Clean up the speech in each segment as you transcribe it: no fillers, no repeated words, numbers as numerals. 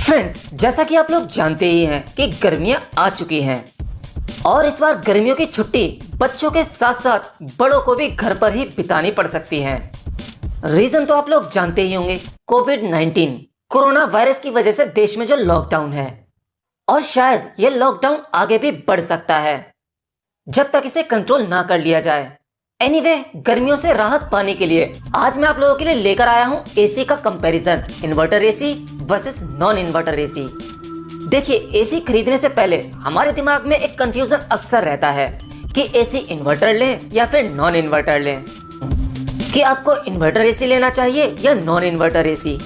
Friends, जैसा कि आप लोग जानते ही हैं कि गर्मियां आ चुकी हैं और इस बार गर्मियों की छुट्टी बच्चों के साथ साथ बड़ों को भी घर पर ही बितानी पड़ सकती है। रीजन तो आप लोग जानते ही होंगे, कोविड-19 कोरोना वायरस की वजह से देश में जो लॉकडाउन है और शायद ये लॉकडाउन आगे भी बढ़ सकता है जब तक इसे कंट्रोल ना कर लिया जाए। एनीवे, गर्मियों से राहत पाने के लिए आज मैं आप लोगों के लिए लेकर आया हूँ एसी का comparison, inverter AC versus non inverter AC. देखिए, एसी खरीदने से पहले हमारे दिमाग में एक कंफ्यूजन अक्सर रहता है कि एसी इन्वर्टर लें या फिर नॉन इन्वर्टर लें, कि आपको इन्वर्टर एसी लेना चाहिए या नॉन इन्वर्टर एसी।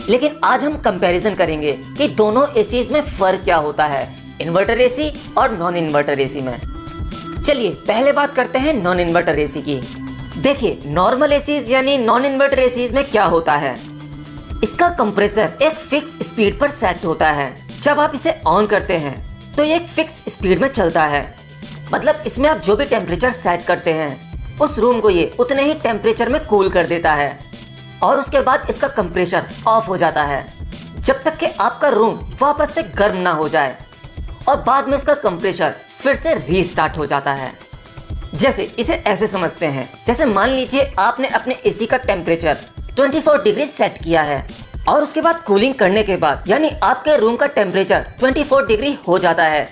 लेकिन आज हम कंपैरिजन करेंगे कि दोनों एसीज में फर्क क्या होता है, इन्वर्टर एसी और नॉन इन्वर्टर एसी में। चलिए पहले बात करते हैं नॉन इन्वर्टर एसी की। देखिए, नॉर्मल एसीज यानी नॉन इन्वर्टर एसीज में क्या होता है, इसका कंप्रेसर एक फिक्स स्पीड पर सेट होता है। जब आप इसे ऑन करते हैं तो ये एक फिक्स स्पीड में चलता है, मतलब इसमें आप जो भी टेम्परेचर सेट करते हैं उस रूम को ये उतने ही टेम्परेचर में कूल कर देता है और उसके बाद इसका कंप्रेसर ऑफ हो जाता है जब तक कि आपका रूम वापस से गर्म ना हो जाए और बाद में इसका कंप्रेसर फिर से रीस्टार्ट हो जाता है। जैसे इसे ऐसे समझते हैं, जैसे मान लीजिए आपने अपने एसी का टेम्परेचर 24 डिग्री सेट किया है और उसके बाद कूलिंग करने के बाद यानी आपके रूम का टेम्परेचर 24 डिग्री हो जाता है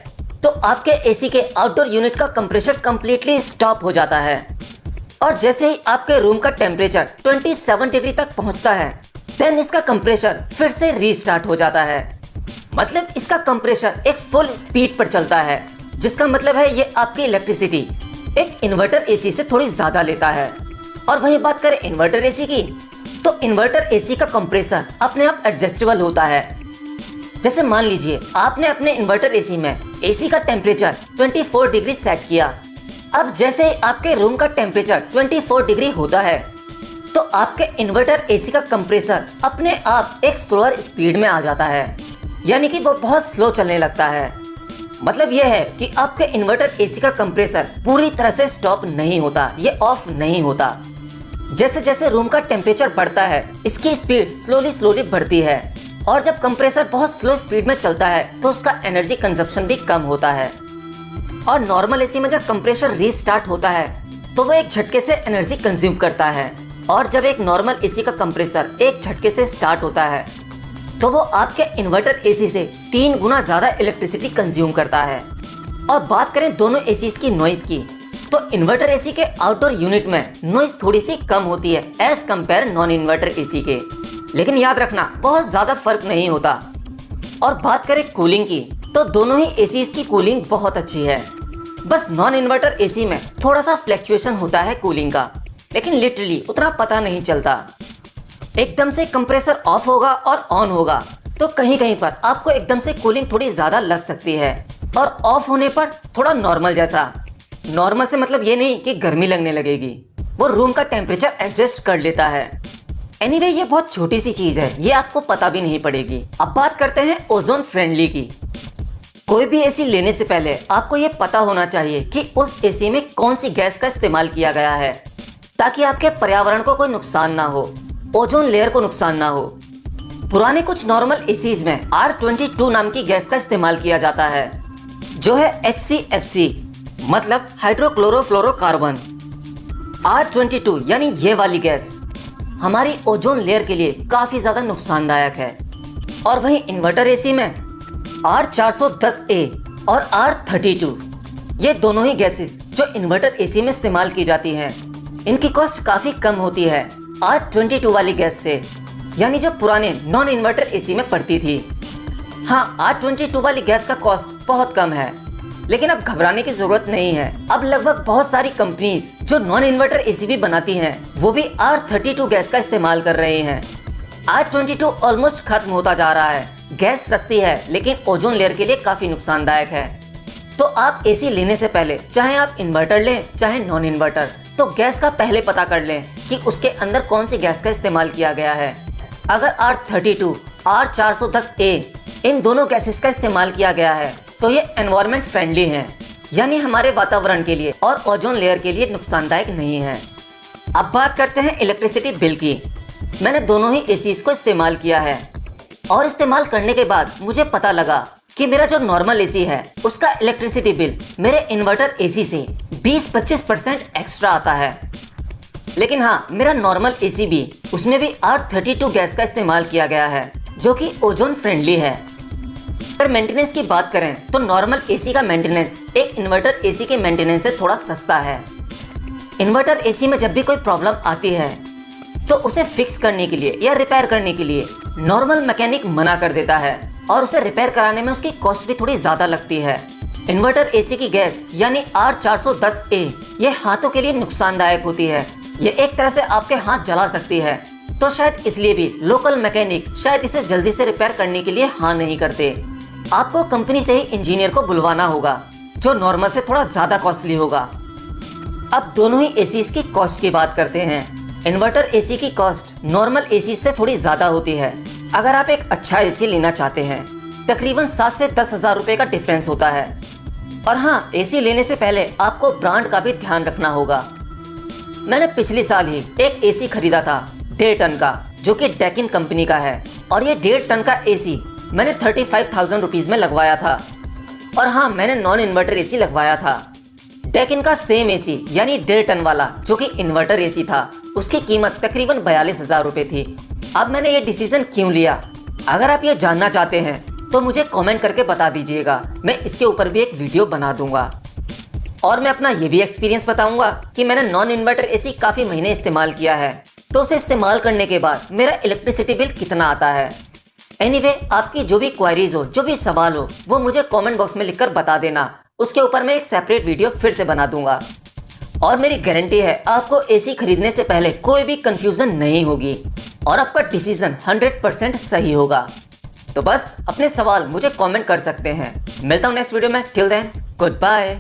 तो आपके एसी के आउटडोर यूनिट का कंप्रेसर कंप्लीटली स्टॉप हो जाता है और जैसे ही आपके रूम का टेम्परेचर 27 डिग्री तक पहुंचता है देन इसका कंप्रेसर फिर से रीस्टार्ट हो जाता है। मतलब इसका कंप्रेसर एक फुल स्पीड पर चलता है, जिसका मतलब है ये आपकी इलेक्ट्रिसिटी एक इन्वर्टर एसी से थोड़ी ज्यादा लेता है। और वही बात करें इन्वर्टर एसी की, तो इन्वर्टर एसी का कंप्रेसर अपने आप एडजस्टेबल होता है। जैसे मान लीजिए आपने अपने इन्वर्टर एसी में एसी का टेम्परेचर 24 डिग्री सेट किया। अब जैसे ही आपके रूम का टेम्परेचर 24 डिग्री होता है तो आपके इन्वर्टर एसी का कंप्रेसर अपने आप एक स्लोअर स्पीड में आ जाता है, यानी कि वो बहुत स्लो चलने लगता है। मतलब यह है कि आपके इन्वर्टर एसी का कंप्रेसर पूरी तरह से स्टॉप नहीं होता, ये ऑफ नहीं होता। जैसे जैसे रूम का टेम्परेचर बढ़ता है इसकी स्पीड स्लोली बढ़ती है और जब कंप्रेसर बहुत स्लो स्पीड में चलता है तो उसका एनर्जी कंजप्शन भी कम होता है। और नॉर्मल एसी में जब कंप्रेसर रीस्टार्ट होता है तो वो एक झटके से एनर्जी कंज्यूम करता है और जब एक नॉर्मल एसी का कंप्रेसर एक झटके से स्टार्ट होता है तो वो आपके इन्वर्टर एसी से 3 गुना ज्यादा इलेक्ट्रिसिटी कंज्यूम करता है। और बात करें दोनों एसीज की नॉइज की, तो इन्वर्टर एसी के आउटडोर यूनिट में नॉइज थोड़ी सी कम होती है as compare non inverter AC के, लेकिन याद रखना बहुत ज्यादा फर्क नहीं होता। और बात करें कूलिंग की, तो दोनों ही एसीज की कूलिंग बहुत अच्छी है। बस नॉन इन्वर्टर एसी में थोड़ा सा फ्लक्चुएशन होता है कूलिंग का, लेकिन लिटरली उतना पता नहीं चलता। एकदम से कंप्रेसर ऑफ होगा और ऑन होगा तो कहीं कहीं पर आपको एकदम से कूलिंग थोड़ी ज्यादा लग सकती है और ऑफ होने पर थोड़ा नॉर्मल जैसा। नॉर्मल से मतलब ये नहीं कि गर्मी लगने लगेगी, वो रूम का टेम्परेचर एडजस्ट कर लेता है। एनीवे, ये बहुत छोटी सी चीज है, ये आपको पता भी नहीं पड़ेगी। अब बात करते हैं ओजोन फ्रेंडली की। कोई भी एसी लेने से पहले आपको ये पता होना चाहिए कि उस एसी में कौन सी गैस का इस्तेमाल किया गया है ताकि आपके पर्यावरण को कोई नुकसान ना हो, ओजोन लेयर को नुकसान ना हो। पुराने कुछ नॉर्मल एसीज में R22 नाम की गैस का इस्तेमाल किया जाता है जो है HCFC, मतलब हाइड्रोक्लोरोफ्लोरोकार्बन। R22 यानी ये वाली गैस हमारी ओजोन लेयर के लिए काफी ज्यादा नुकसानदायक है। और वहीं इन्वर्टर एसी में R410A और R32, ये दोनों ही गैसेस जो इन्वर्टर एसी में इस्तेमाल की जाती हैं, इनकी कॉस्ट काफी कम होती है R22 वाली गैस से, यानी जो पुराने नॉन इन्वर्टर एसी में पड़ती थी। हाँ, R22 वाली गैस का कॉस्ट बहुत कम है, लेकिन अब घबराने की जरूरत नहीं है। अब लगभग बहुत सारी कंपनीज जो नॉन इन्वर्टर एसी भी बनाती हैं वो भी R32 गैस का इस्तेमाल कर रही हैं। R22 ऑलमोस्ट खत्म होता जा रहा है। गैस सस्ती है लेकिन ओजोन लेयर के लिए काफी नुकसानदायक है। तो आप एसी लेने से पहले चाहे आप इन्वर्टर लें चाहे नॉन इन्वर्टर, तो गैस का पहले पता कर लें कि उसके अंदर कौन सी गैस का इस्तेमाल किया गया है। अगर R32, R410A इन दोनों गैसेस का इस्तेमाल किया गया है तो ये एनवायरमेंट फ्रेंडली हैं, यानी हमारे वातावरण के लिए और ओजोन लेयर के लिए नुकसानदायक नहीं है। अब बात करते हैं इलेक्ट्रिसिटी बिल की। मैंने दोनों ही एसीज को इस्तेमाल किया है और इस्तेमाल करने के बाद मुझे पता लगा कि मेरा जो नॉर्मल एसी है उसका इलेक्ट्रिसिटी बिल मेरे इन्वर्टर एसी से 20-25% एक्स्ट्रा आता है। लेकिन हाँ, मेरा नॉर्मल एसी भी, उसमें भी R32 गैस का इस्तेमाल किया गया है जो कि ओजोन फ्रेंडली है। अगर मेंटेनेंस की बात करें तो नॉर्मल एसी का मेंटेनेंस एक इन्वर्टर एसी के मेंटेनेंस से थोड़ा सस्ता है। इन्वर्टर एसी में जब भी कोई प्रॉब्लम आती है तो उसे फिक्स करने के लिए या रिपेयर करने के लिए नॉर्मल मैकेनिक मना कर देता है और उसे रिपेयर कराने में उसकी कॉस्ट भी थोड़ी ज़्यादा लगती है। इन्वर्टर एसी की गैस यानी R410A ये हाथों के लिए नुकसानदायक होती है। ये एक तरह से आपके हाथ जला सकती है, तो शायद इसलिए भी लोकल मैकेनिक शायद इसे जल्दी से रिपेयर करने के लिए हाँ नहीं करते। आपको कंपनी से ही इंजीनियर को बुलवाना होगा जो नॉर्मल से थोड़ा ज़्यादा कॉस्टली होगा। अब दोनों ही एसीज की कॉस्ट की बात करते हैं। इन्वर्टर एसी की कॉस्ट नॉर्मल एसी से थोड़ी ज़्यादा होती है। अगर आप एक अच्छा एसी लेना चाहते हैं तकरीबन 7 से 10 हज़ार रुपये का डिफरेंस होता है। और हाँ, एसी लेने से पहले आपको ब्रांड का भी ध्यान रखना होगा। मैंने पिछले साल ही एक एसी खरीदा था 1.5 टन का, जो कि डेकिन कंपनी का है। और ये 1.5 टन का एसी मैंने 35,000 रुपीज़ में लगवाया था। और हाँ, मैंने नॉन इन्वर्टर एसी लगवाया था। डेकिन का सेम एसी यानी 1.5 टन वाला जो कि इन्वर्टर एसी था, उसकी कीमत तकरीबन 42,000 रुपये थी। अब मैंने ये डिसीजन क्यों लिया, अगर आप ये जानना चाहते हैं तो मुझे कमेंट करके बता दीजिएगा, मैं इसके ऊपर भी एक वीडियो बना दूंगा। और मैं अपना ये भी एक्सपीरियंस बताऊंगा कि मैंने नॉन इन्वर्टर एसी काफ़ी महीने इस्तेमाल किया है, तो उसे इस्तेमाल करने के बाद मेरा इलेक्ट्रिसिटी बिल कितना आता है। एनीवे, आपकी जो भी क्वारीज हो, जो भी सवाल हो, वो मुझे कमेंट बॉक्स में लिखकर बता देना। उसके ऊपर मैं एक सेपरेट वीडियो फिर से बना दूंगा। और मेरी गारंटी है आपको एसी खरीदने से पहले कोई भी कंफ्यूजन नहीं होगी और आपका डिसीजन 100% सही होगा। तो बस अपने सवाल मुझे कमेंट कर सकते हैं। मिलता हूँ नेक्स्ट वीडियो में। Till then, good bye.